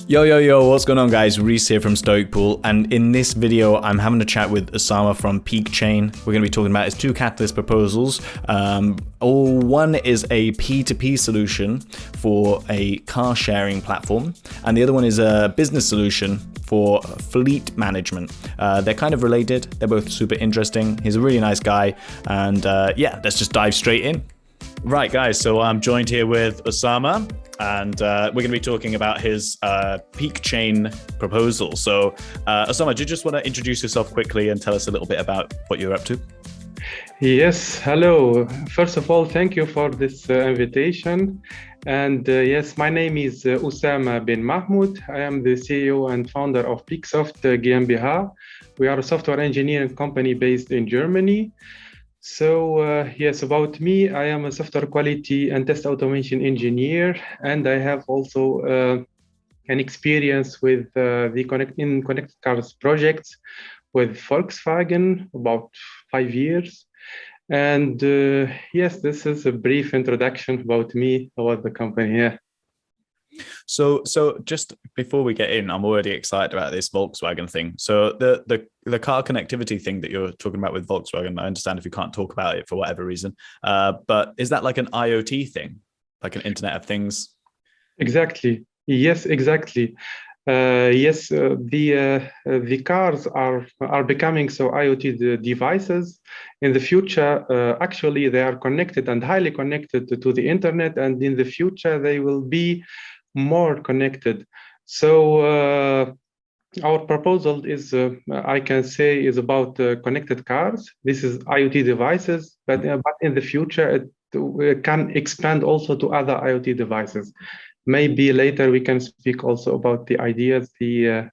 Yo, what's going on guys? Rhys here from Stoic Pool, and in this video I'm having a chat with Oussama from Peakchain. We're going to be talking about his two catalyst proposals. One is a P2P solution for a car sharing platform, and the other one is a business solution for fleet management. They're kind of related, they're both super interesting. He's a really nice guy, and yeah, let's just dive straight in. Right guys, so I'm joined here with Oussama, and we're going to be talking about his Peakchain proposal. So Oussama, do you just want to introduce yourself quickly and tell us a little bit about what you're up to? Yes, hello. First of all, thank you for this invitation. And yes, my name is Oussama bin Mahmoud. I am the CEO and founder of Peaksoft GmbH. We are a software engineering company based in Germany. So yes, about me, I am a software quality and test automation engineer, and I have also an experience with the connected cars projects with Volkswagen, about 5 years. And yes, this is a brief introduction about me, about the company. Yeah. So just before we get in, I'm already excited about this Volkswagen thing. So the car connectivity thing that you're talking about with Volkswagen, I understand if you can't talk about it for whatever reason, but is that like an IoT thing, like an Internet of Things? Exactly. Yes, exactly. Yes, the cars are becoming so IoT devices. In the future, actually, they are connected and highly connected to the internet, and in the future, they will be more connected. So our proposal is, I can say, is about connected cars. This is IoT devices, but in the future, it can expand also to other IoT devices. Maybe later we can speak also about the ideas, the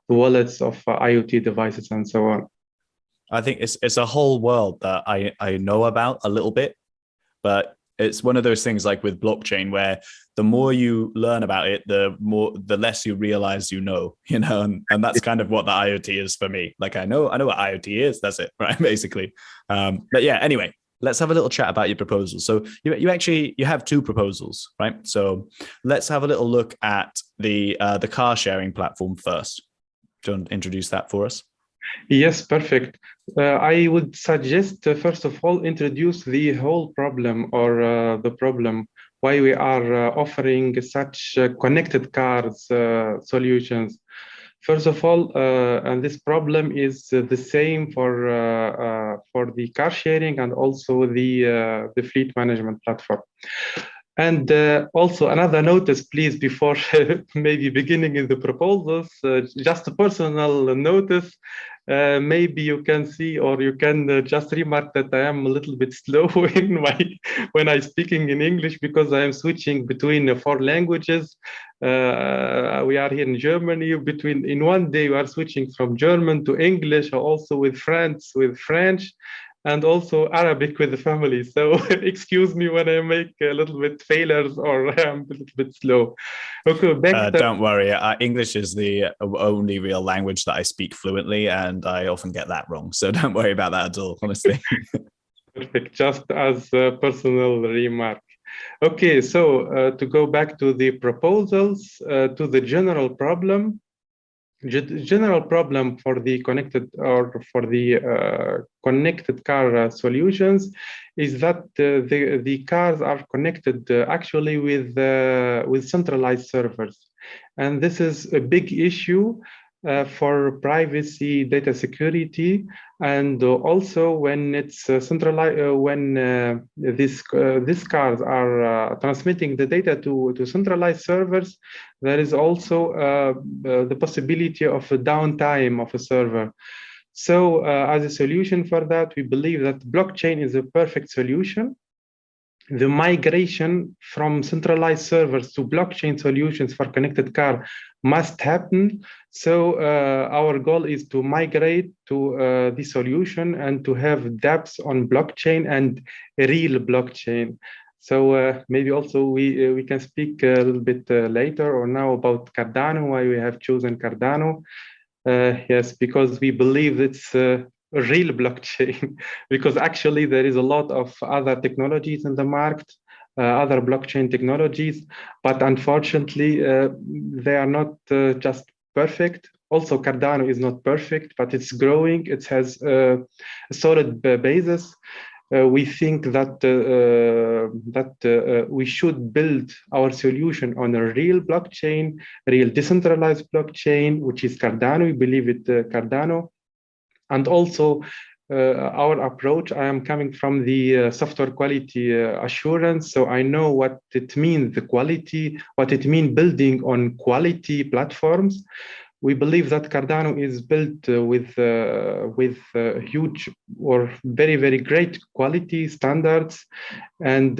wallets of IoT devices and so on. I think it's a whole world that I know about a little bit, but it's one of those things like with blockchain where the more you learn about it, the less you realize you know, and that's kind of what the IoT is for me. Like I know what IoT is, that's it, right? Basically. But yeah, anyway, let's have a little chat about your proposal. So you have two proposals, right? So let's have a little look at the car sharing platform first. Do you want to introduce that for us? Yes, perfect. I would suggest, first of all, introduce the whole problem or the problem why we are offering such connected cars solutions. First of all, and this problem is the same for the car sharing and also the fleet management platform. And also another notice, please, before maybe beginning in the proposals, just a personal notice. Maybe you can see or you can just remark that I am a little bit slow when I'm speaking in English because I am switching between 4 languages. We are here in Germany. In one day we are switching from German to English, also with French, and also Arabic with the family. So excuse me when I make a little bit failures or I'm a little bit slow. Okay, don't worry. English is the only real language that I speak fluently, and I often get that wrong. So don't worry about that at all, honestly. Perfect. Just as a personal remark. Okay, so to go back to the proposals, to the general problem. General problem for the connected connected car solutions is that the cars are connected actually with centralized servers, and this is a big issue for privacy, data security, and also when it's centralized, when these cars are transmitting the data to centralized servers, there is also the possibility of a downtime of a server. So as a solution for that, we believe that blockchain is a perfect solution. The migration from centralized servers to blockchain solutions for connected car must happen. So our goal is to migrate to the solution and to have dApps on blockchain and real blockchain. So maybe also we can speak a little bit later or now about Cardano, why we have chosen Cardano. Yes, because we believe it's real blockchain, because actually there is a lot of other technologies in the market, other blockchain technologies, but unfortunately, they are not just perfect. Also, Cardano is not perfect, but it's growing. It has a solid basis. We think that we should build our solution on a real blockchain, real decentralized blockchain, which is Cardano. We believe it, Cardano, and also our approach. I am coming from the software quality assurance, so I know what it means, the quality, what it means building on quality platforms. We believe that Cardano is built with huge or very, very great quality standards, and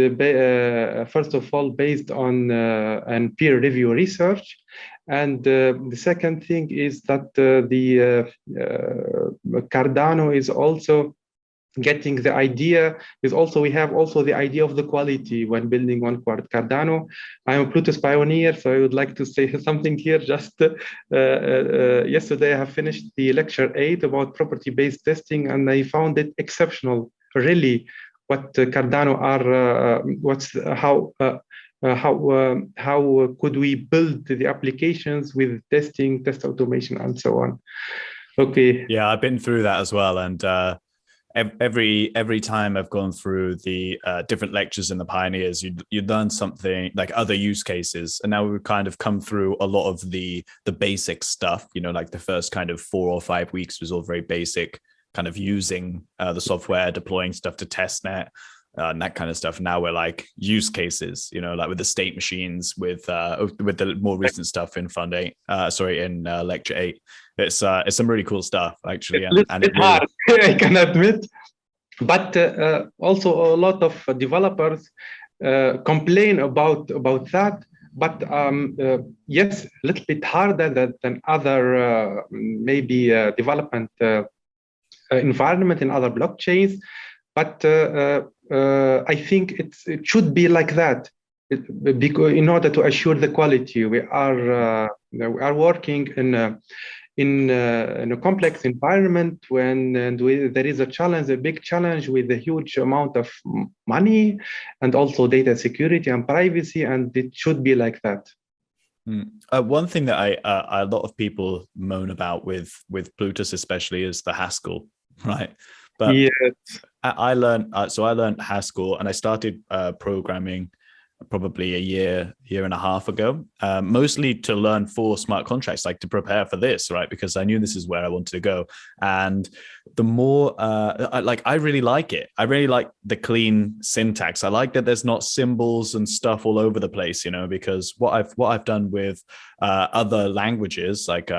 first of all, based on and peer review research. And the second thing is that Cardano is also getting the idea is also we have also the idea of the quality when building on Cardano. I am a Plutus pioneer, so I would like to say something here. Just yesterday I have finished the lecture 8 about property-based testing, and I found it exceptional. Really, what Cardano are, how could we build the applications with testing, test automation, and so on. Okay. Yeah, I've been through that as well, and every time I've gone through the different lectures in the pioneers, you learn something like other use cases, and now we've kind of come through a lot of the basic stuff. You know, like the first kind of 4 or 5 weeks was all very basic, kind of using the software, deploying stuff to testnet. And that kind of stuff. Now we're like use cases, you know, like with the state machines, with the more recent stuff in Fund 8, in Lecture 8. It's some really cool stuff actually, and it's really hard. I can admit, but also a lot of developers complain about that. But yes, a little bit harder than other maybe development environment in other blockchains. But I think it should be like that, because in order to assure the quality, we are working in a complex environment there is a big challenge with a huge amount of money, and also data security and privacy, and it should be like that. One thing that a lot of people moan about with Plutus especially is the Haskell, right? But yes. I learned Haskell, and I started programming probably a year and a half ago, mostly to learn for smart contracts, like to prepare for this, right? Because I knew this is where I wanted to go. And the more, I really like it. I really like the clean syntax. I like that there's not symbols and stuff all over the place, you know, because what I've done with other languages, like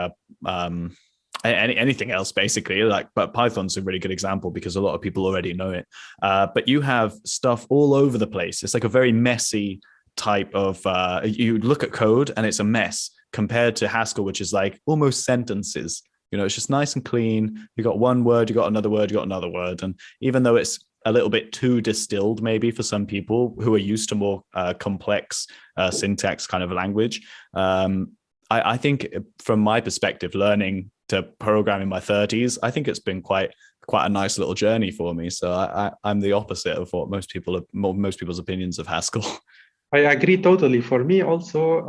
anything else basically, like, but Python's a really good example because a lot of people already know it, but you have stuff all over the place. It's like a very messy type of you look at code and it's a mess compared to Haskell, which is like almost sentences, you know. It's just nice and clean. You got one word, you got another word, you got another word. And even though it's a little bit too distilled maybe for some people who are used to more complex syntax kind of language, I think from my perspective, learning to program in my 30s, I think it's been quite a nice little journey for me. So I'm the opposite of what most people's opinions of Haskell. I agree totally. For me also,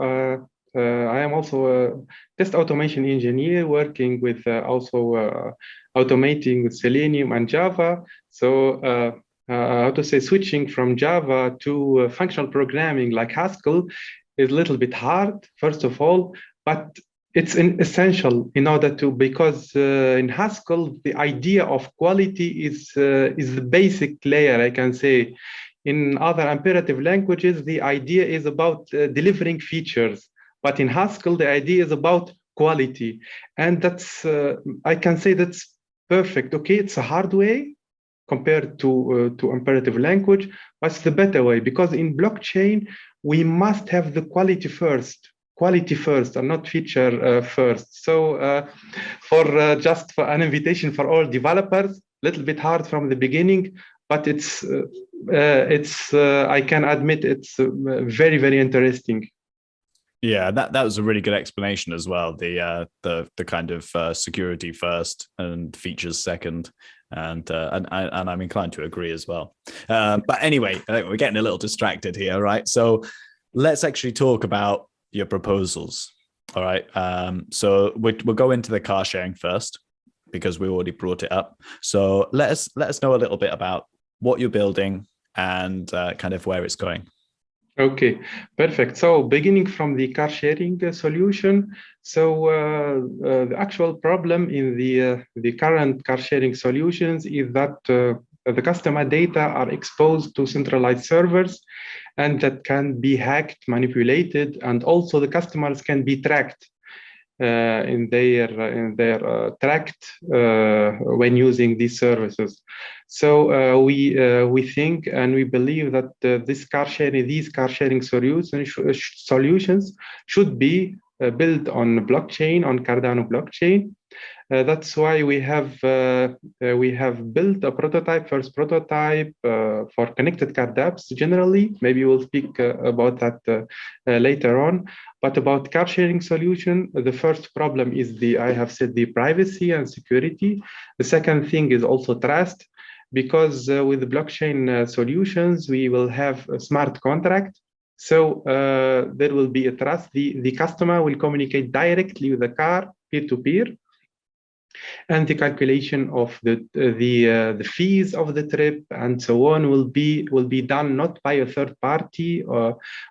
I am also a test automation engineer working with also automating with Selenium and Java. So how to say, switching from Java to functional programming like Haskell is a little bit hard, first of all, but it's essential in order to, because in Haskell, the idea of quality is the basic layer, I can say. In other imperative languages, the idea is about delivering features, but in Haskell, the idea is about quality. And that's, I can say that's perfect. Okay, it's a hard way compared to imperative language, but it's the better way, because in blockchain, we must have the quality first and not feature first. So just for an invitation for all developers, a little bit hard from the beginning, but it's I can admit it's very, very interesting. Yeah, that was a really good explanation as well. The kind of security first and features second. And I'm inclined to agree as well. But anyway, we're getting a little distracted here, right? So let's actually talk about your proposals. All right. So we'll go into the car sharing first, because we already brought it up. So let us know a little bit about what you're building and kind of where it's going. Okay, perfect. So beginning from the car sharing solution, so the actual problem in the current car sharing solutions is that the customer data are exposed to centralized servers, and that can be hacked, manipulated, and also the customers can be tracked in their tracked when using these services. So we think and we believe that these car sharing solutions should be built on blockchain, on Cardano blockchain. That's why we have built a first prototype for connected card apps generally. Maybe we'll speak about that later on. But about car sharing solution, the first problem is I have said the privacy and security. The second thing is also trust, because with the blockchain solutions, we will have a smart contract. So there will be a trust. The customer will communicate directly with the car peer-to-peer, and the calculation of the fees of the trip and so on will be done not by a third party,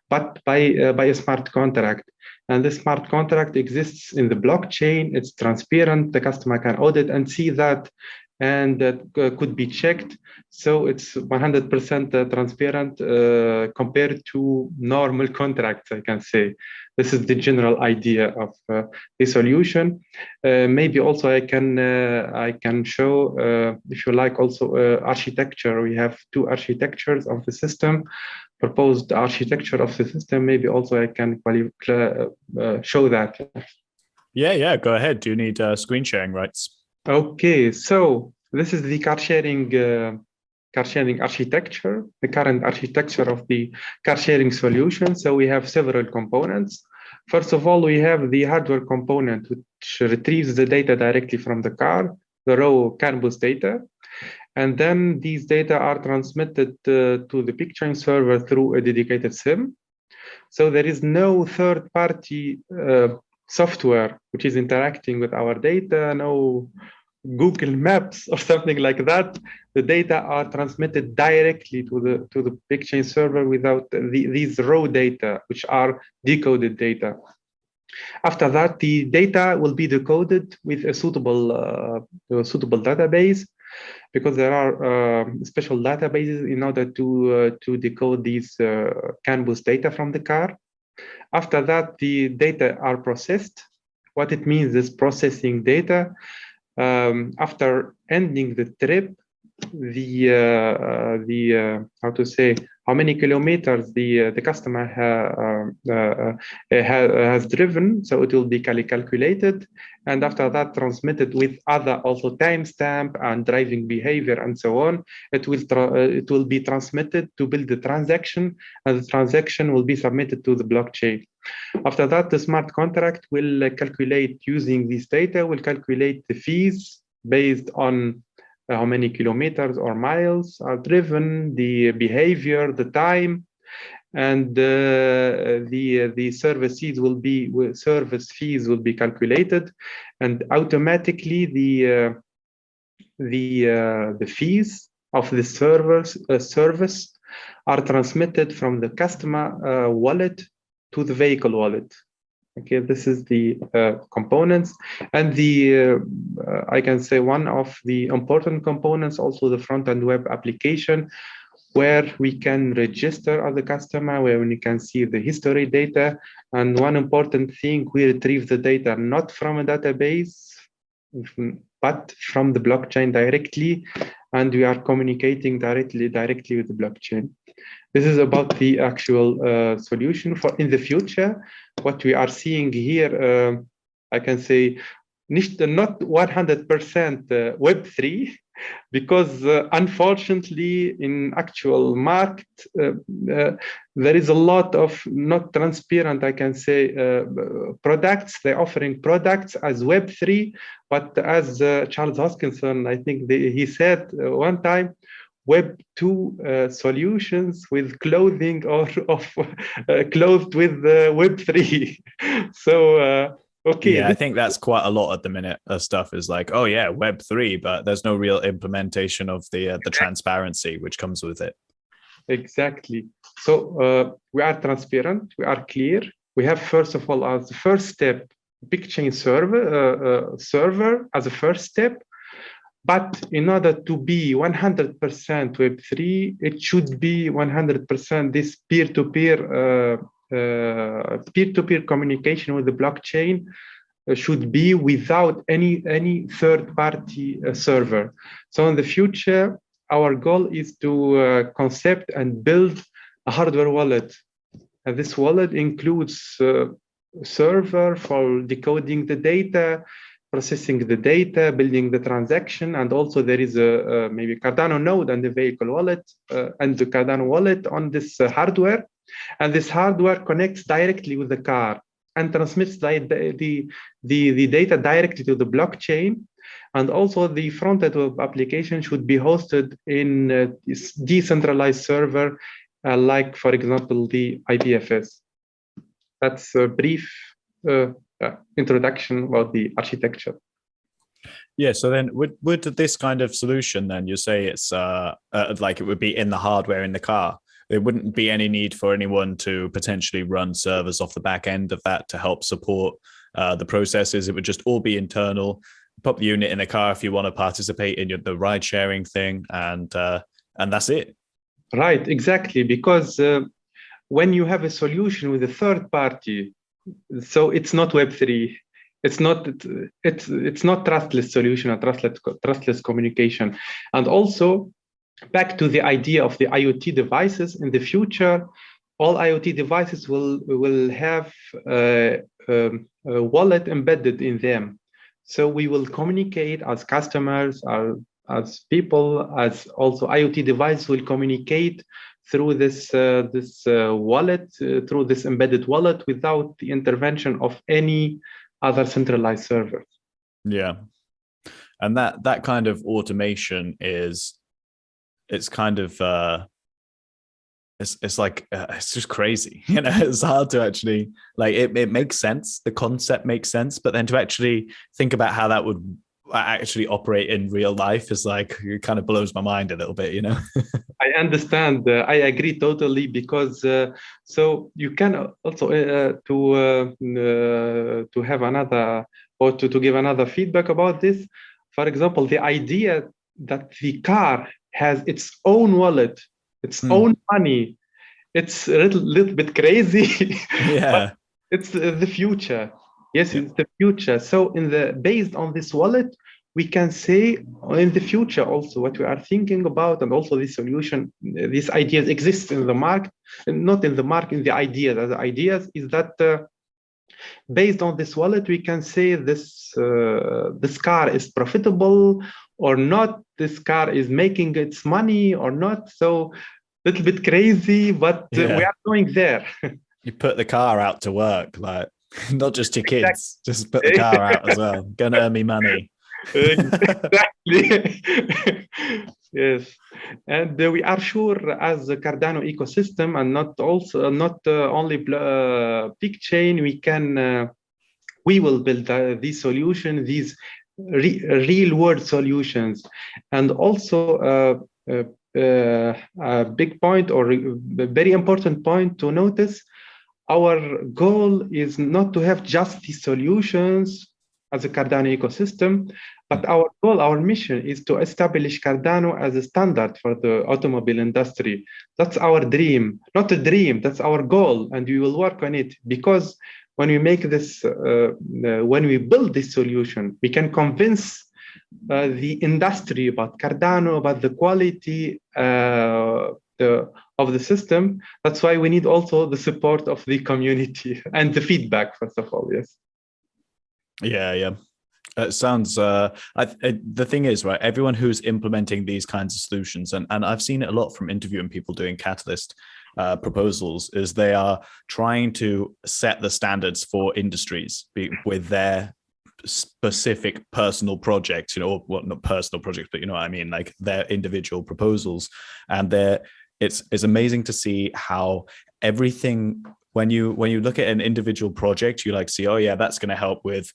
but by a smart contract. And the smart contract exists in the blockchain. It's transparent. The customer can audit and see that, and that could be checked. So it's 100% transparent compared to normal contracts, I can say. This is the general idea of the solution. Maybe also I can show, if you like, also architecture. We have two architectures of the system, proposed architecture of the system. Maybe also I can show that. Yeah, go ahead. Do you need screen sharing rights? Okay, so this is the car sharing architecture, the current architecture of the car sharing solution. So we have several components. First of all, we have the hardware component, which retrieves the data directly from the car, the raw CAN-bus data. And then these data are transmitted to the Peakchain server through a dedicated SIM. So there is no third-party software which is interacting with our data, no Google Maps or something like that. The data are transmitted directly to the Peakchain server without these raw data, which are decoded data. After that, the data will be decoded with a suitable database, because there are special databases in order to decode these CAN-bus data from the car. After that, the data are processed. What it means is processing data. After ending the trip, how many kilometers the customer has driven, so it will be calculated, and after that transmitted with other also timestamp and driving behavior and so on. It will be transmitted to build the transaction, and the transaction will be submitted to the blockchain. After that, the smart contract will calculate, using this data, will calculate the fees based on how many kilometers or miles are driven, the behavior, the time, and the service fees will be calculated, and automatically the fees of the service are transmitted from the customer wallet to the vehicle wallet. Okay, this is the components, and I can say one of the important components, also the front-end web application, where we can register as a customer, where we can see the history data. And one important thing, we retrieve the data not from a database, but from the blockchain directly, and we are communicating directly with the blockchain. This is about the actual solution for in the future. What we are seeing here, I can say, not 100% Web3, because unfortunately in actual market there is a lot of not transparent, I can say, products. They're offering products as Web3, but as Charles Hoskinson, I think he said one time, Web2 solutions with clothing or of clothed with Web3. So okay, Yeah, I think that's quite a lot at the minute of stuff is like, oh yeah, Web3, but there's no real implementation of the transparency which comes with it. exactly. So we are transparent, we are clear. We have, first of all, as the first step, Peakchain server as a first step. But in order to be 100% Web3, it should be 100% this peer-to-peer communication with the blockchain should be without any third-party server. So in the future, our goal is to concept and build a hardware wallet. And this wallet includes server for decoding the data, processing the data, building the transaction, and also there is a maybe Cardano node and the vehicle wallet and the Cardano wallet on this hardware. And this hardware connects directly with the car and transmits the data directly to the blockchain. And also the front-end web application should be hosted in this decentralized server, like, for example, the IPFS. That's a brief introduction about the architecture. Yeah, so then would this kind of solution then, you say it's like it would be in the hardware in the car, there wouldn't be any need for anyone to potentially run servers off the back end of that to help support the processes. It would just all be internal. Pop the unit in the car if you want to participate in the ride sharing thing, and that's it. Right, exactly, because when you have a solution with a third party, so it's not Web3. It's not trustless solution or trustless communication. And also, back to the idea of the IoT devices, in the future, all IoT devices will have a wallet embedded in them. So we will communicate as customers, as people, as also IoT device will communicate through this wallet, through this embedded wallet, without the intervention of any other centralized server. Yeah, and that kind of automation it's kind of it's like it's just crazy, you know. It's hard to actually, like, it makes sense, the concept makes sense, but then to actually think about how that would actually operate in real life is like, it kind of blows my mind a little bit, you know. I understand. I agree totally, because so you can also to have another, or to give another feedback about this. For example, the idea that the car has its own wallet, its own money, it's a little bit crazy. Yeah. But it's the future. Yes, yeah. It's the future. So based on this wallet, we can say in the future also what we are thinking about, and also this solution, these ideas exist in the market, not in the market, in the ideas. The ideas is that based on this wallet, we can say this car is profitable or not, this car is making its money or not. So a little bit crazy, but we are going there. You put the car out to work, like, not just your kids, just put the car out as well. Gonna earn me money. Exactly. Yes, and we are sure as the Cardano ecosystem, and not only Peakchain, we will build these solutions, these real world solutions. And also a big point, or a very important point to notice, our goal is not to have just these solutions as a Cardano ecosystem, but our goal, our mission is to establish Cardano as a standard for the automobile industry. That's our dream, not a dream, that's our goal, and we will work on it, because when we make this, when we build this solution, we can convince the industry about Cardano, about the quality of the system. That's why we need also the support of the community and the feedback, first of all. Yes. Yeah. It sounds. The thing is, right? Everyone who's implementing these kinds of solutions, and I've seen it a lot from interviewing people doing Catalyst proposals, is they are trying to set the standards for industries with their specific personal projects, or well, not personal projects, but you know what I mean, like their individual proposals, and it's amazing to see how everything when you look at an individual project, you like see, oh yeah, that's going to help with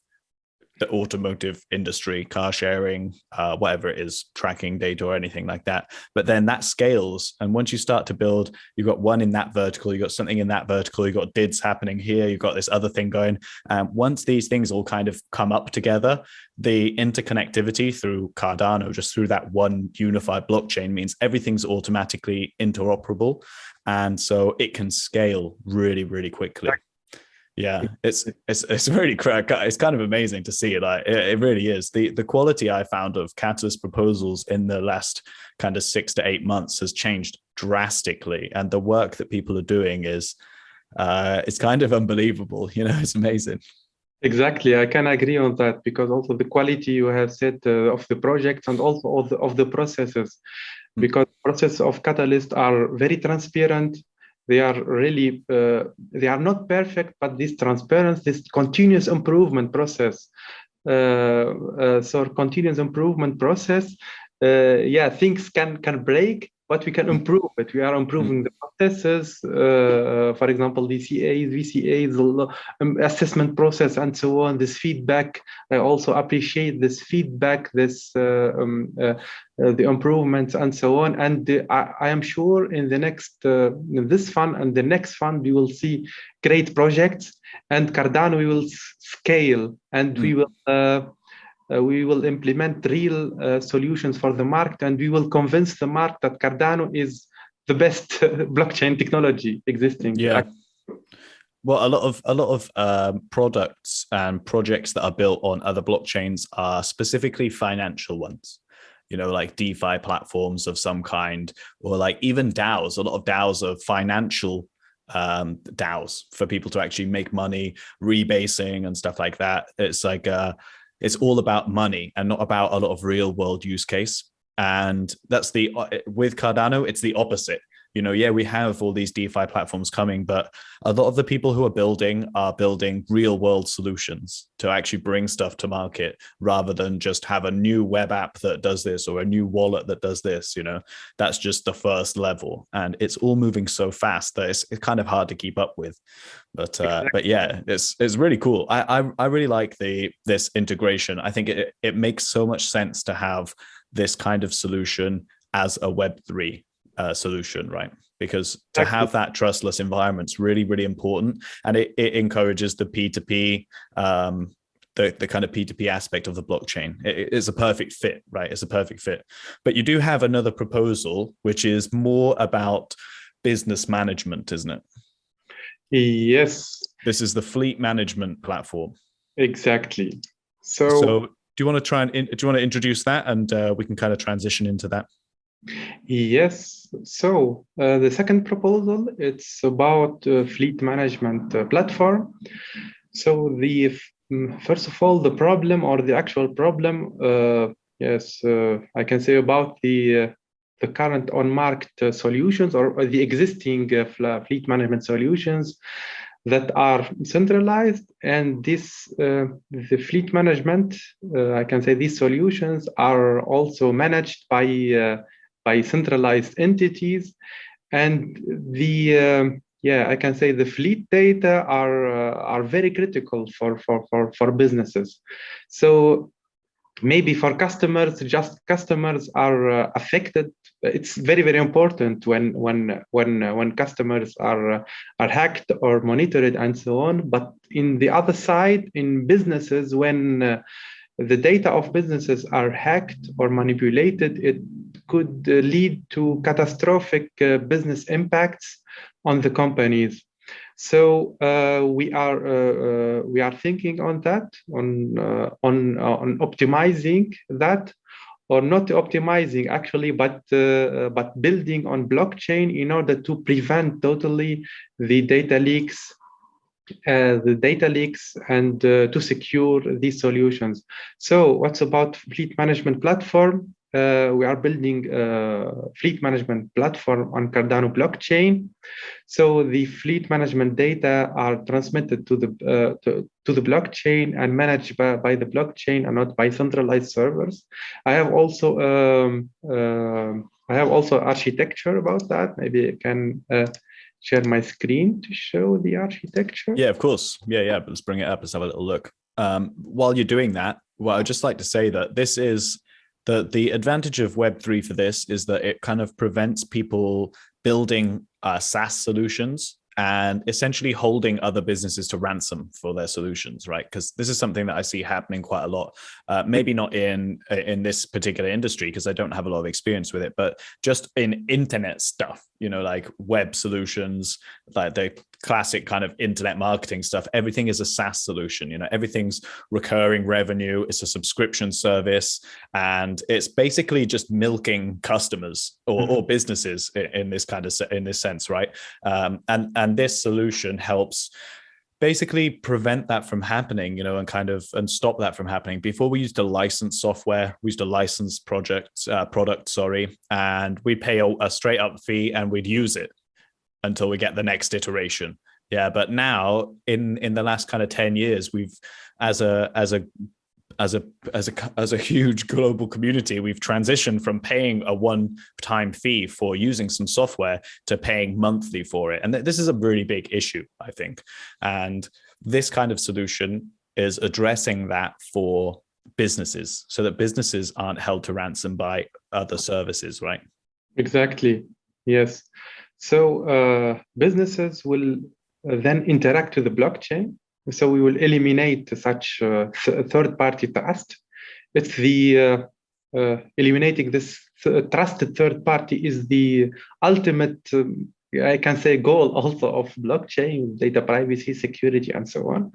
the automotive industry, car sharing, whatever it is, tracking data or anything like that. But then that scales. And once you start to build, you've got one in that vertical, you've got something in that vertical, you've got DIDs happening here, you've got this other thing going. Once these things all kind of come up together, the interconnectivity through Cardano, just through that one unified blockchain, means everything's automatically interoperable. And so it can scale really, really quickly. Yeah, it's really it's kind of amazing to see it. Like it really is. The quality I found of Catalyst proposals in the last kind of 6 to 8 months has changed drastically, and the work that people are doing is it's kind of unbelievable. It's amazing. Exactly, I can agree on that, because also the quality you have said of the projects and also of the processes, because processes of Catalyst are very transparent. They are really, they are not perfect, but this continuous improvement process. So continuous improvement process, things can break, but we can improve it. We are improving the processes, for example, DCAs, VCAs, assessment process, and so on. This feedback, I also appreciate this feedback, the improvements, and so on. And I am sure in the next, this fund and the next fund, we will see great projects, and Cardano we will scale, and we will implement real solutions for the market, and we will convince the market that Cardano is the best blockchain technology existing. Yeah. Well, a lot of products and projects that are built on other blockchains are specifically financial ones. Like DeFi platforms of some kind, or like even DAOs. A lot of DAOs are financial DAOs for people to actually make money, rebasing and stuff like that. It's like it's all about money and not about a lot of real world use case. And that's with Cardano, it's the opposite. We have all these DeFi platforms coming, but a lot of the people who are building real world solutions to actually bring stuff to market, rather than just have a new web app that does this or a new wallet that does this. That's just the first level, and it's all moving so fast that it's kind of hard to keep up with. But yeah, it's really cool. I really like this integration. I think it makes so much sense to have this kind of solution as a Web3 solution, right? Because to have that trustless environment is really, really important, and it encourages the P2P, the kind of P2P aspect of the blockchain. It's a perfect fit, right? It's a perfect fit. But you do have another proposal, which is more about business management, isn't it? Yes. This is the fleet management platform. Exactly. So do you want to introduce that, and we can kind of transition into that? Yes. So the second proposal, it's about fleet management platform. So first of all, the problem, or the actual problem, I can say about the current on-market solutions, or the existing fleet management solutions that are centralized, and the fleet management, I can say these solutions are also managed by centralized entities, and I can say the fleet data are very critical for businesses. So maybe for customers, just customers are affected. It's very, very important when customers are hacked or monitored and so on. But in the other side, in businesses, when the data of businesses are hacked or manipulated, it could lead to catastrophic business impacts on the companies. So we are thinking on that, on optimizing that, or not optimizing actually, but building on blockchain in order to prevent totally the data leaks the data leaks, and to secure these solutions. So what's about fleet management platform? We are building a fleet management platform on Cardano blockchain. So the fleet management data are transmitted to the blockchain and managed by the blockchain and not by centralized servers. I have also architecture about that. Maybe I can share my screen to show the architecture. Yeah, of course. Yeah. But let's bring it up. Let's have a little look. While you're doing that, well, I'd just like to say that this is the advantage of Web3 for this is that it kind of prevents people building SaaS solutions and essentially holding other businesses to ransom for their solutions, right? Because this is something that I see happening quite a lot. Maybe not in this particular industry, because I don't have a lot of experience with it, but just in internet stuff, like web solutions, like the classic kind of internet marketing stuff. Everything is a SaaS solution. Everything's recurring revenue. It's a subscription service, and it's basically just milking customers or businesses in this sense, right? And this solution helps basically prevent that from happening, and stop that from happening. Before, we used to license software, we used to license product, and we'd pay a straight up fee and we'd use it until we get the next iteration. Yeah, but now in the last kind of 10 years, we've as a huge global community, we've transitioned from paying a one-time fee for using some software to paying monthly for it. And this is a really big issue, I think. And this kind of solution is addressing that for businesses, so that businesses aren't held to ransom by other services, right? Exactly. Yes. So businesses will then interact with the blockchain. So we will eliminate such third-party trust. It's the eliminating this trusted third party is the ultimate, I can say, goal also of blockchain, data privacy, security, and so on.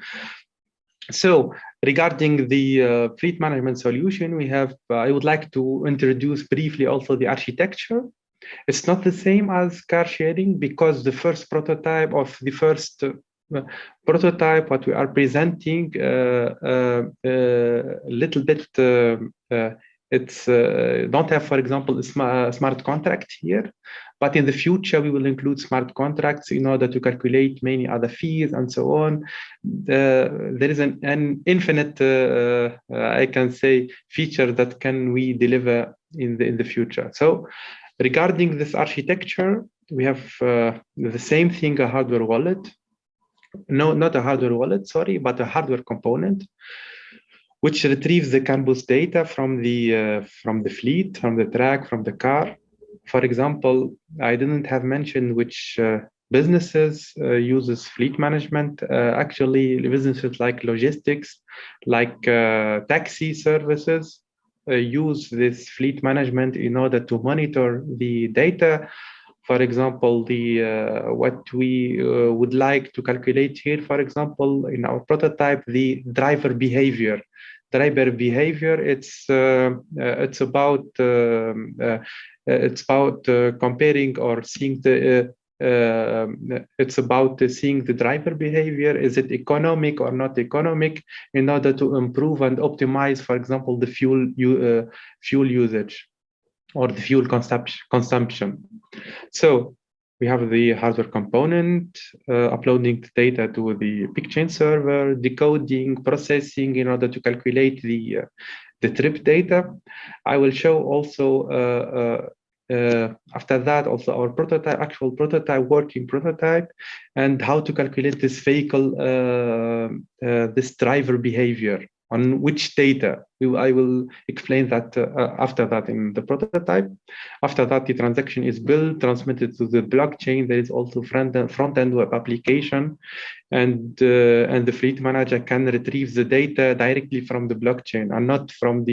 So regarding the fleet management solution, we have, I would like to introduce briefly also the architecture. It's not the same as car sharing, because the first prototype of the first prototype, what we are presenting, little bit, it's don't have, for example, a smart contract here, but in the future we will include smart contracts in order to calculate many other fees and so on. There is an infinite, I can say, feature that can we deliver in the future. So regarding this architecture, we have the same thing, a hardware wallet. No, not a hardware wallet, sorry, but a hardware component, which retrieves the CAN bus data from the fleet, from the track, from the car. For example, I didn't have mentioned which businesses uses fleet management. Actually, businesses like logistics, like taxi services, use this fleet management in order to monitor the data. For example, what we would like to calculate here, for example, in our prototype, the driver behavior. Driver behavior, it's about comparing or seeing the. It's about seeing the driver behavior. Is it economic or not economic, in order to improve and optimize, for example, the fuel usage or the fuel consumption. So we have the hardware component, uploading the data to the Peakchain server, decoding, processing in order to calculate the trip data. I will show also after that also our prototype, actual prototype, working prototype, and how to calculate this vehicle, this driver behavior. On which data? I will explain that after that in the prototype. After that, the transaction is built, transmitted to the blockchain. There is also front-end web application, and the fleet manager can retrieve the data directly from the blockchain and not from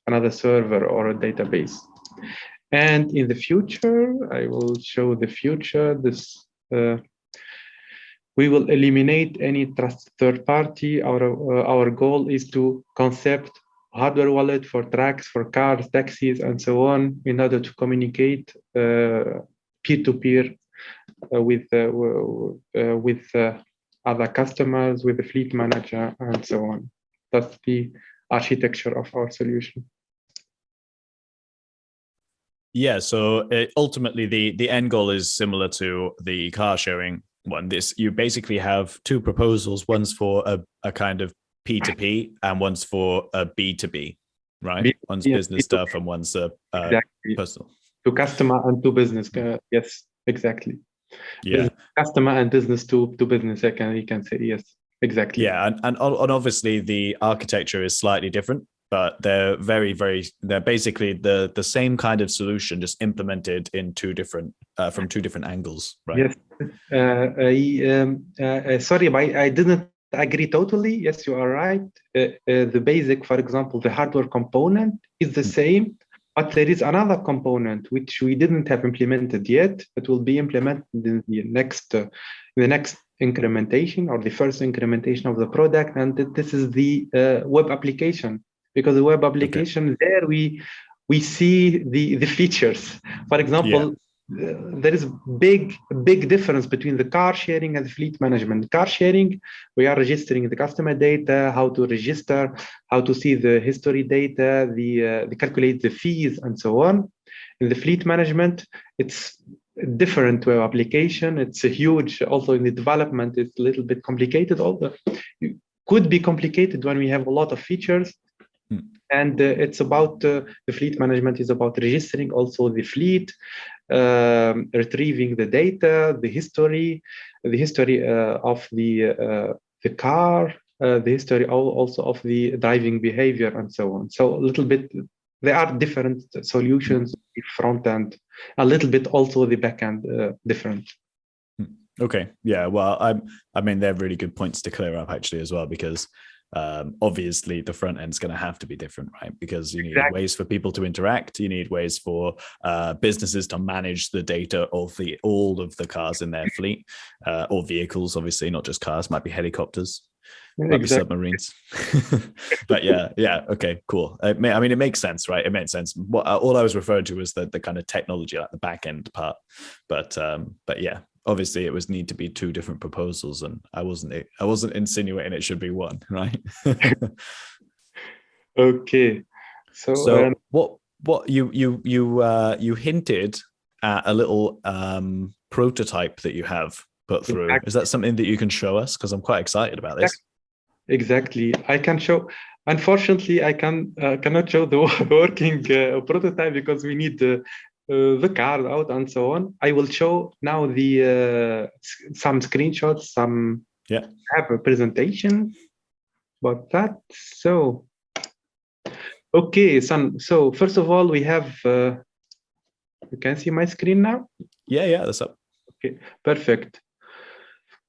another server or a database. And in the future, I will show the future. We will eliminate any trusted third party. Our goal is to concept hardware wallet for tracks, for cars, taxis, and so on, in order to communicate peer-to-peer with other customers, with the fleet manager, and so on. That's the architecture of our solution. Yeah, so ultimately the end goal is similar to the car sharing one. You basically have two proposals. One's for a kind of P2P and one's for a B2B, right? One's business stuff and one's exactly. personal. To customer and to business. Yes, exactly. Yeah. Customer and business to business. You can say yes, exactly. Yeah, and obviously the architecture is slightly different, but they're they're basically the same kind of solution, just implemented in from two different angles, right? Yes. Sorry, I didn't agree totally. Yes, you are right. The basic, for example, the hardware component is the same, but there is another component which we didn't have implemented yet. It will be implemented in the next incrementation, or the first incrementation of the product, and this is the web application. Because the web application, there we see the features. For example, there is big difference between the car sharing and the fleet management. Car sharing, we are registering the customer data, how to register, how to see the history data, the calculate the fees, and so on. In the fleet management, it's a different web application. It's a huge, also in the development, it's a little bit complicated. Although it could be complicated when we have a lot of features. And it's about the fleet management is about registering also the fleet, retrieving the data, the history of the car, the history also of the driving behavior, and so on. So a little bit, there are different solutions, the front end, a little bit also the back end different. Okay, yeah, well, I mean, they're really good points to clear up actually as well, because obviously the front end's going to have to be different, right? Because you need ways for people to interact, you need ways for businesses to manage the data of all of the cars in their fleet, or vehicles, obviously, not just cars, might be helicopters, might be submarines. But yeah, okay, cool. I mean, it makes sense, right? It makes sense. All I was referring to was the kind of technology, like the back end part, but yeah, obviously it was need to be two different proposals, and I wasn't insinuating it should be one, right? Okay, so what you hinted at a little prototype that you have put through. Exactly. Is that something that you can show us? Because I'm quite excited about this. Exactly, I can show. Unfortunately, I cannot show the working prototype because we need the card out and so on. I will show now the some screenshots, have a presentation about that. So, okay, so first of all, we have, you can see my screen now? Yeah, that's up. Okay, perfect.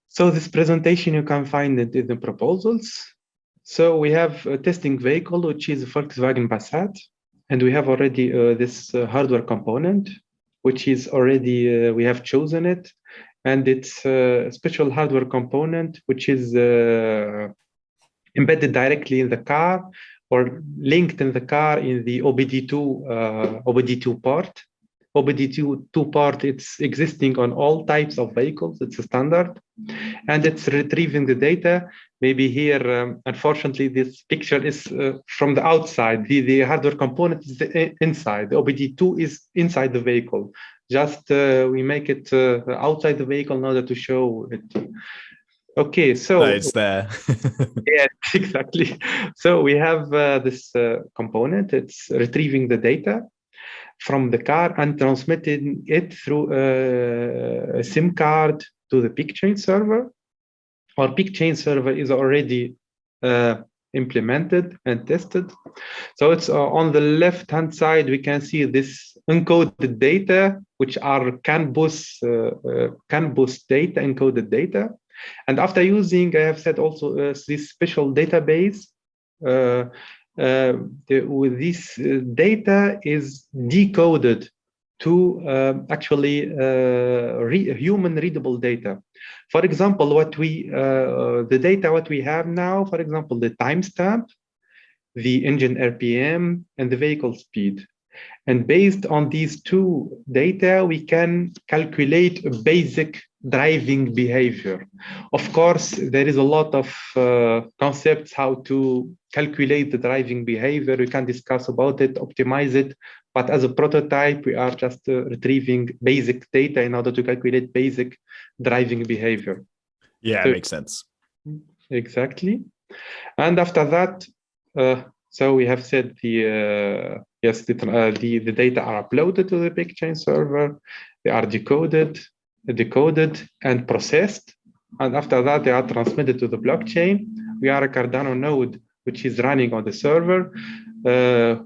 So this presentation, you can find it in the proposals. So we have a testing vehicle, which is Volkswagen Passat. And we have already this hardware component, which is already, we have chosen it. And it's a special hardware component, which is embedded directly in the car or linked in the car in the OBD2 port. OBD2 port, it's existing on all types of vehicles. It's a standard. And it's retrieving the data. Maybe here, unfortunately, this picture is from the outside. The hardware component is inside. The OBD2 is inside the vehicle. Just we make it outside the vehicle in order to show it. Okay, so it's there. Yeah, exactly. So we have this component. It's retrieving the data from the car and transmitting it through a SIM card to the Peakchain server. Our Peakchain server is already implemented and tested. So it's on the left-hand side, we can see this encoded data, which are CAN bus data, encoded data. And after using, I have said also this special database, with this data is decoded to actually human readable data. For example, the data what we have now, for example, the timestamp, the engine RPM, and the vehicle speed. And based on these two data, we can calculate a basic driving behavior. Of course, there is a lot of concepts how to calculate the driving behavior. We can discuss about it, optimize it. But as a prototype, we are just retrieving basic data in order to calculate basic driving behavior. Yeah, so, it makes sense. Exactly. And after that, so we have said the yes, the data are uploaded to the Peakchain server. They are decoded and processed. And after that, they are transmitted to the blockchain. We are a Cardano node, which is running on the server.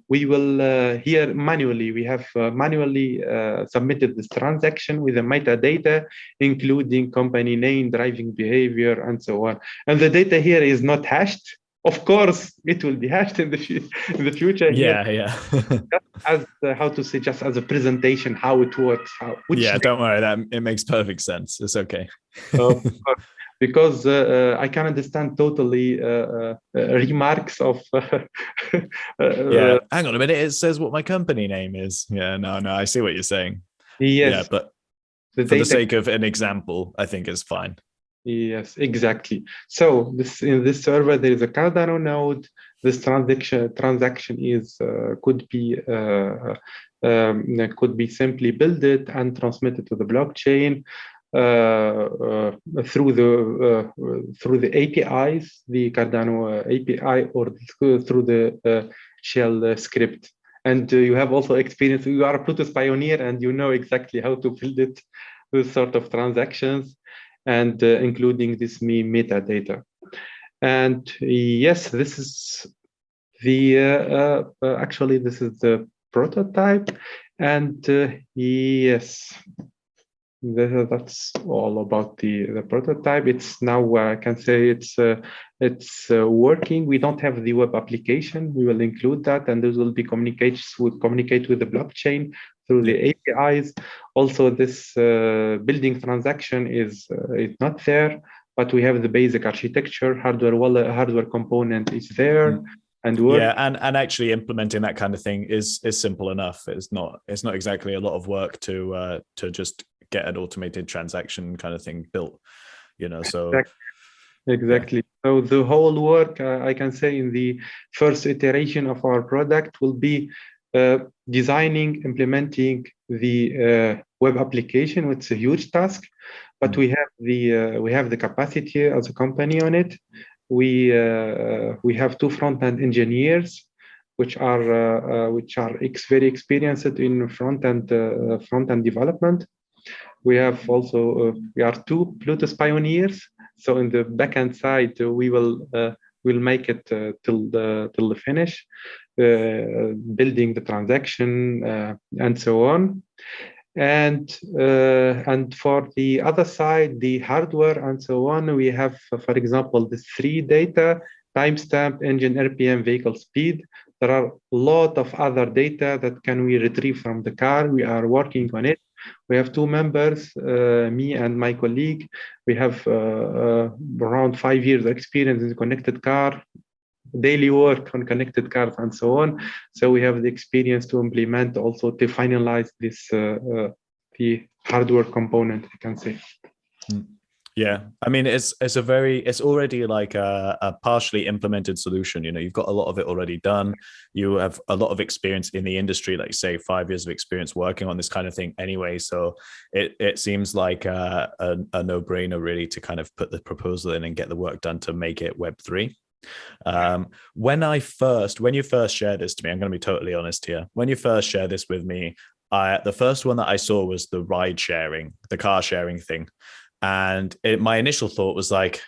We will here manually, we have manually submitted this transaction with the metadata, including company name, driving behavior, and so on. And the data here is not hashed. Of course, it will be hashed in the future. Yeah, here. yeah. Just as how to say, just as a presentation, how it works. Yeah, don't worry. That it makes perfect sense. It's okay. Because I can understand totally remarks of. Yeah, hang on a minute. It says what my company name is. Yeah, no, I see what you're saying. Yes. Yeah, but for the sake of an example, I think it's fine. Yes, exactly. So in this server, there is a Cardano node. This transaction is could be simply built and transmitted to the blockchain through the APIs, the Cardano API, or through the shell script. And you have also experience. You are a Plutus pioneer, and you know exactly how to build it, this sort of transactions, and including this metadata. And yes, this is the actually this is the prototype, and yes, that's all about the prototype. It's now I can say it's working. We don't have the web application. We will include that, and those will be communicate with the blockchain through the APIs. Also, this building transaction is not there, but we have the basic architecture, hardware wallet, hardware component is there. And work. Yeah, and actually implementing that kind of thing is simple enough. It's not exactly a lot of work to just get an automated transaction kind of thing built, so exactly. Yeah. So the whole work I can say in the first iteration of our product will be designing, implementing the web application, which is a huge task, but we have the capacity as a company on it. We have two front-end engineers, which are very experienced in front-end development. We have also we are two Plutus pioneers. So in the backend side, we will make it till the finish, building the transaction and so on. And for the other side, the hardware and so on, we have, for example, the 3 data: timestamp, engine RPM, vehicle speed. There are a lot of other data that can we retrieve from the car. We are working on it. We have 2 members, me and my colleague. We have around 5 years experience in connected car, daily work on connected cars and so on. So we have the experience to implement, also to finalize this the hardware component, I can say. Yeah, I mean, it's already like a partially implemented solution. You've got a lot of it already done. You have a lot of experience in the industry, like say 5 years of experience working on this kind of thing anyway. So it seems like a no-brainer really to kind of put the proposal in and get the work done to make it Web3. When you first shared this to me, I'm going to be totally honest here. When you first shared this with me, the first one that I saw was the the car sharing thing. And my initial thought was like,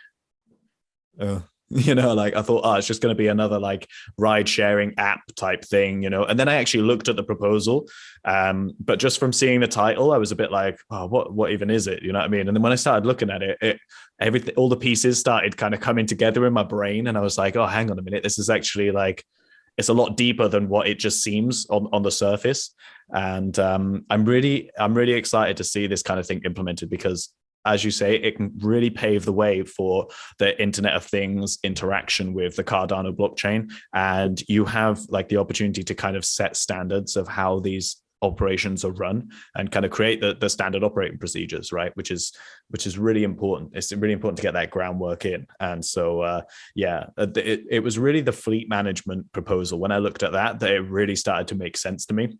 like I thought, it's just going to be another like ride sharing app type thing, And then I actually looked at the proposal, but just from seeing the title, I was a bit like, oh, what even is it? You know what I mean? And then when I started looking at it, everything, all the pieces started kind of coming together in my brain, and I was like, oh, hang on a minute, this is actually like, it's a lot deeper than what it just seems on the surface. And I'm really excited to see this kind of thing implemented, because as you say, it can really pave the way for the Internet of Things interaction with the Cardano blockchain. And you have like the opportunity to kind of set standards of how these operations are run and kind of create the standard operating procedures, right? Which is really important. It's really important to get that groundwork in. And so, it was really the fleet management proposal. When I looked at that it really started to make sense to me.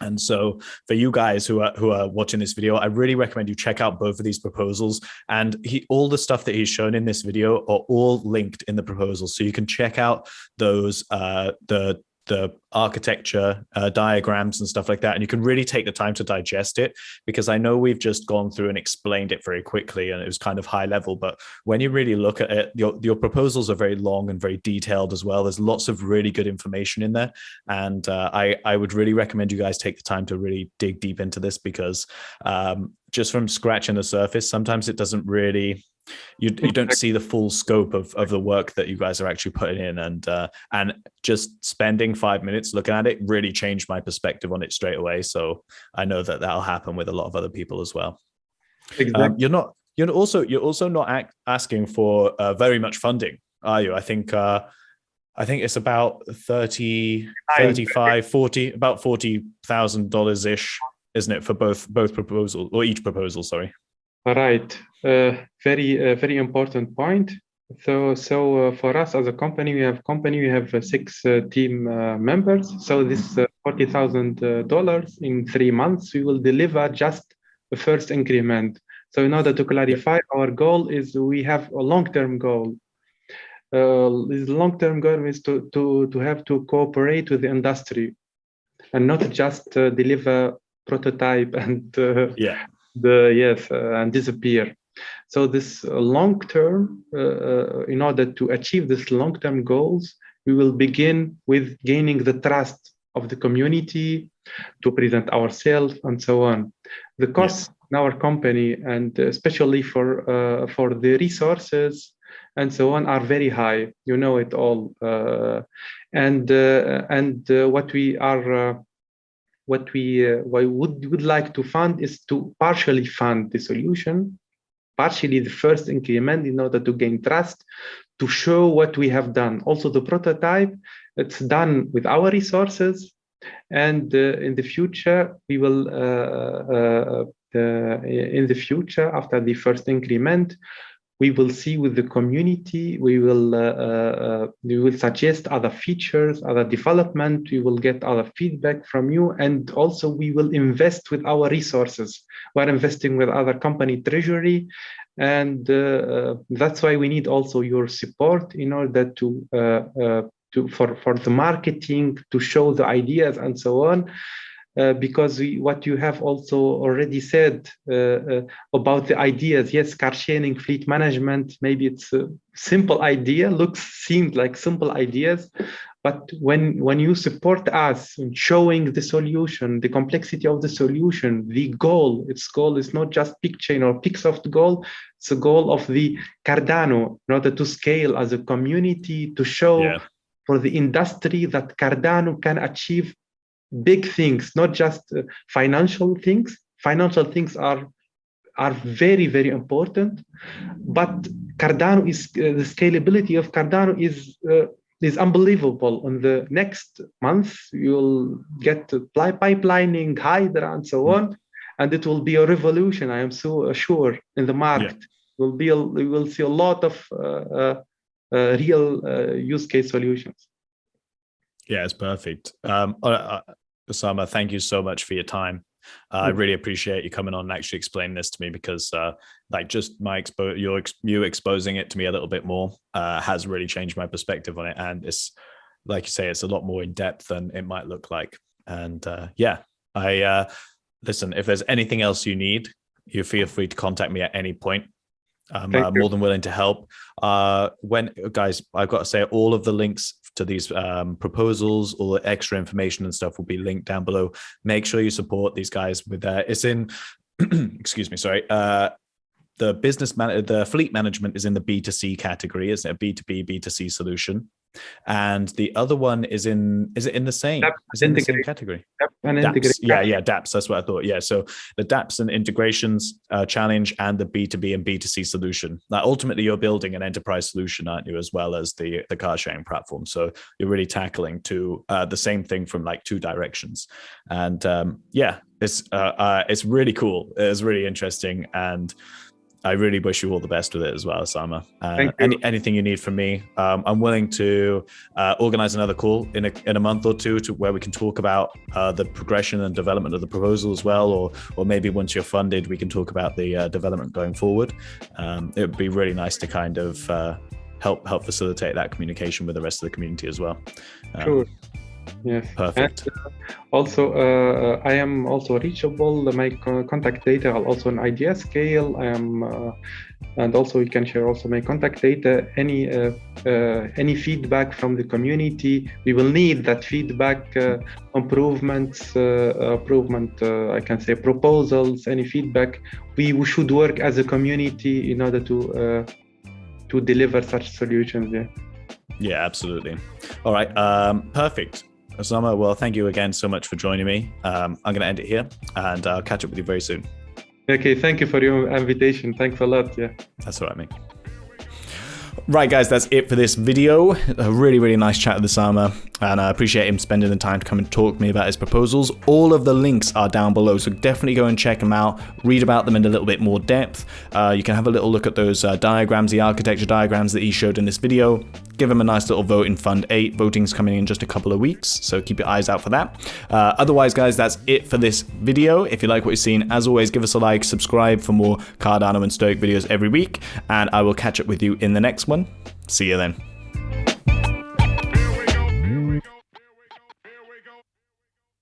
And so for you guys who are watching this video, I really recommend you check out both of these proposals. And all the stuff that he's shown in this video are all linked in the proposal. So you can check out those, the architecture diagrams and stuff like that. And you can really take the time to digest it, because I know we've just gone through and explained it very quickly and it was kind of high level, but when you really look at it, your proposals are very long and very detailed as well. There's lots of really good information in there. And I would really recommend you guys take the time to really dig deep into this, because just from scratching the surface, sometimes it doesn't really, you don't see the full scope of the work that you guys are actually putting in. And just spending 5 minutes looking at it really changed my perspective on it straight away. So I know that that'll happen with a lot of other people as well. Exactly. You're also not asking for very much funding, are you? I think it's about 30, 35, 40, about $40,000 ish, isn't it, for both proposals, or each proposal, sorry. Right. Very important point. So for us as a company, we have 6 team members. So this $40,000 in 3 months, we will deliver just the first increment. So in order to clarify, our goal is, we have a long-term goal. This long-term goal is to have to cooperate with the industry, and not just deliver prototype and and disappear. So this long term, in order to achieve this long term goals, we will begin with gaining the trust of the community, to present ourselves and so on. The costs in our company, and especially for the resources and so on, are very high. You know it all. What we would like to fund is to partially fund the solution, partially the first increment, in order to gain trust, to show what we have done. Also the prototype, it's done with our resources, and in the future we will after the first increment, we will see with the community, we will suggest other features, other development, we will get other feedback from you, and also we will invest with our resources. We're investing with other company treasury, and that's why we need also your support in order for the marketing, to show the ideas and so on. Because what you have also already said about the ideas, yes, car sharing, fleet management, maybe it's a simple idea, seemed like simple ideas, but when you support us in showing the solution, the complexity of the solution, the goal, its goal is not just Peakchain or Peaksoft goal, it's a goal of the Cardano, in order to scale as a community, to show for the industry that Cardano can achieve big things, not just financial things. Financial things are very, very important, but Cardano is the scalability of Cardano is unbelievable. In the next month, you'll get pipelining, Hydra, and so on, and it will be a revolution. I am so sure in the market. We will see a lot of real use case solutions. Yeah, it's perfect. Oussama, thank you so much for your time. I really appreciate you coming on and actually explaining this to me, because just my you exposing it to me a little bit more has really changed my perspective on it. And it's, like you say, it's a lot more in depth than it might look like. And listen, if there's anything else you need, you feel free to contact me at any point. I'm more than willing to help. Guys, I've got to say, all of the links to these proposals, all the extra information and stuff will be linked down below. Make sure you support these guys with it's in excuse me, sorry, the fleet management is in the B2C category, isn't it? A B2B, B2C solution. And the other one is it in the same? Is it in the same category? DApps. Yeah, DApps. That's what I thought. Yeah. So the DApps and integrations challenge and the B2B and B2C solution. Now, ultimately, you're building an enterprise solution, aren't you, as well as the car sharing platform. So you're really tackling the same thing from like two directions. And it's really cool. It's really interesting. And I really wish you all the best with it as well, Oussama. Anything you need from me, I'm willing to organize another call in a month or two where we can talk about the progression and development of the proposal as well, or maybe once you're funded, we can talk about the development going forward. It would be really nice to kind of help facilitate that communication with the rest of the community as well. Sure. Yes. Perfect. And, also, I am also reachable. My contact data are also on idea scale. I am, and also you can share also my contact data. Any feedback from the community, we will need that feedback, improvements, I can say proposals, any feedback. We should work as a community in order to deliver such solutions. Yeah, absolutely. All right. Perfect. Oussama, well, thank you again so much for joining me. I'm going to end it here, and I'll catch up with you very soon. Okay, thank you for your invitation. Thanks a lot. Yeah. That's all right, mate. Right, guys, that's it for this video. A really, really nice chat with Oussama, and I appreciate him spending the time to come and talk to me about his proposals. All of the links are down below, so definitely go and check them out, read about them in a little bit more depth. You can have a little look at those diagrams, the architecture diagrams that he showed in this video. Give him a nice little vote in Fund 8. Voting's coming in just a couple of weeks, so keep your eyes out for that. Otherwise, guys, that's it for this video. If you like what you've seen, as always, give us a like, subscribe for more Cardano and Stoic videos every week, and I will catch up with you in the next one. See you then.